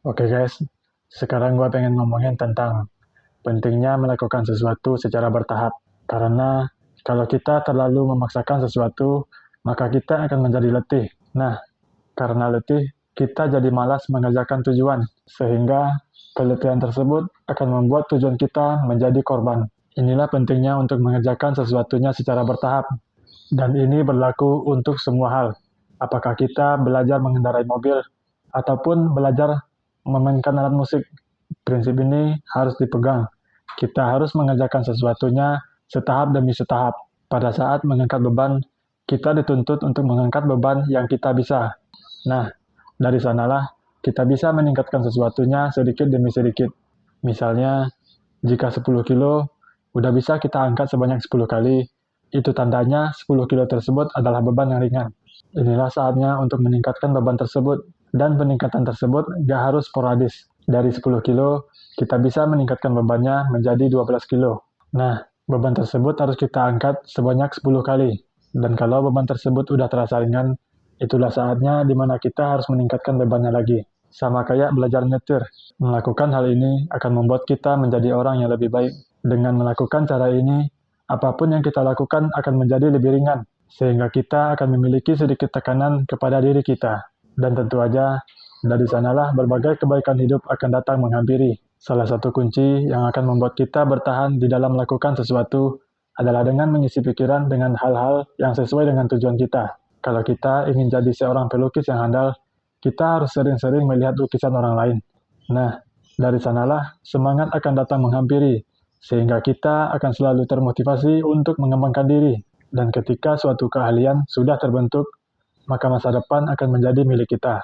Oke guys, sekarang gue pengen ngomongin tentang pentingnya melakukan sesuatu secara bertahap. Karena kalau kita terlalu memaksakan sesuatu, maka kita akan menjadi letih. Nah, karena letih, kita jadi malas mengerjakan tujuan, sehingga keletihan tersebut akan membuat tujuan kita menjadi korban. Inilah pentingnya untuk mengerjakan sesuatunya secara bertahap, dan ini berlaku untuk semua hal. Apakah kita belajar mengendarai mobil, ataupun belajar memainkan alat musik, prinsip ini harus dipegang. Kita harus mengerjakan sesuatunya setahap demi setahap. Pada saat mengangkat beban, kita dituntut untuk mengangkat beban yang kita bisa. Nah, dari sanalah kita bisa meningkatkan sesuatunya sedikit demi sedikit. Misalnya, jika 10 kilo, udah bisa kita angkat sebanyak 10 kali, itu tandanya 10 kilo tersebut adalah beban yang ringan. Inilah saatnya untuk meningkatkan beban tersebut, dan peningkatan tersebut gak harus sporadis. Dari 10 kilo, kita bisa meningkatkan bebannya menjadi 12 kilo. Nah, beban tersebut harus kita angkat sebanyak 10 kali. Dan kalau beban tersebut udah terasa ringan, itulah saatnya di mana kita harus meningkatkan bebannya lagi. Sama kayak belajar nyetir. Melakukan hal ini akan membuat kita menjadi orang yang lebih baik. Dengan melakukan cara ini, apapun yang kita lakukan akan menjadi lebih ringan, sehingga kita akan memiliki sedikit tekanan kepada diri kita. Dan tentu aja, dari sanalah berbagai kebaikan hidup akan datang menghampiri. Salah satu kunci yang akan membuat kita bertahan di dalam melakukan sesuatu adalah dengan mengisi pikiran dengan hal-hal yang sesuai dengan tujuan kita. Kalau kita ingin jadi seorang pelukis yang handal, kita harus sering-sering melihat lukisan orang lain. Nah, dari sanalah semangat akan datang menghampiri, sehingga kita akan selalu termotivasi untuk mengembangkan diri. Dan ketika suatu keahlian sudah terbentuk, maka masa depan akan menjadi milik kita.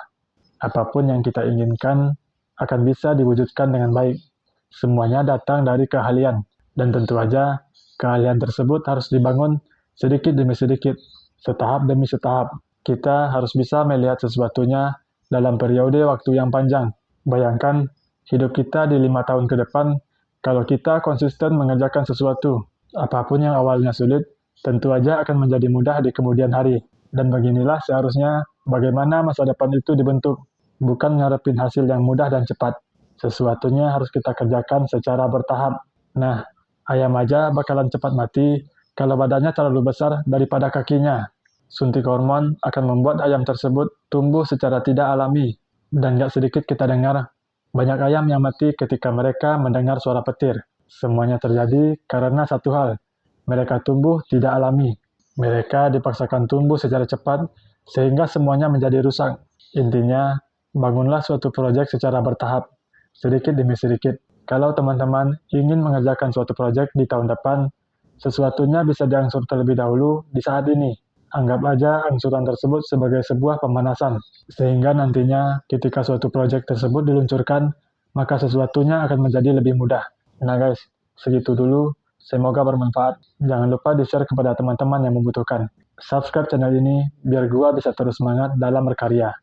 Apapun yang kita inginkan akan bisa diwujudkan dengan baik. Semuanya datang dari keahlian, dan tentu aja keahlian tersebut harus dibangun sedikit demi sedikit, setahap demi setahap. Kita harus bisa melihat sesuatunya dalam periode waktu yang panjang. Bayangkan hidup kita di 5 tahun ke depan, kalau kita konsisten mengerjakan sesuatu, apapun yang awalnya sulit, tentu aja akan menjadi mudah di kemudian hari. Dan beginilah seharusnya bagaimana masa depan itu dibentuk, bukan ngarepin hasil yang mudah dan cepat. Sesuatunya harus kita kerjakan secara bertahap. Nah, ayam aja bakalan cepat mati kalau badannya terlalu besar daripada kakinya. Suntik hormon akan membuat ayam tersebut tumbuh secara tidak alami. Dan gak sedikit kita dengar, banyak ayam yang mati ketika mereka mendengar suara petir. Semuanya terjadi karena satu hal, mereka tumbuh tidak alami. Mereka dipaksakan tumbuh secara cepat, sehingga semuanya menjadi rusak. Intinya, bangunlah suatu proyek secara bertahap, sedikit demi sedikit. Kalau teman-teman ingin mengerjakan suatu proyek di tahun depan, sesuatunya bisa diangsur terlebih dahulu di saat ini. Anggap aja angsuran tersebut sebagai sebuah pemanasan, sehingga nantinya ketika suatu proyek tersebut diluncurkan, maka sesuatunya akan menjadi lebih mudah. Nah guys, segitu dulu. Semoga bermanfaat. Jangan lupa di-share kepada teman-teman yang membutuhkan. Subscribe channel ini biar gua bisa terus semangat dalam berkarya.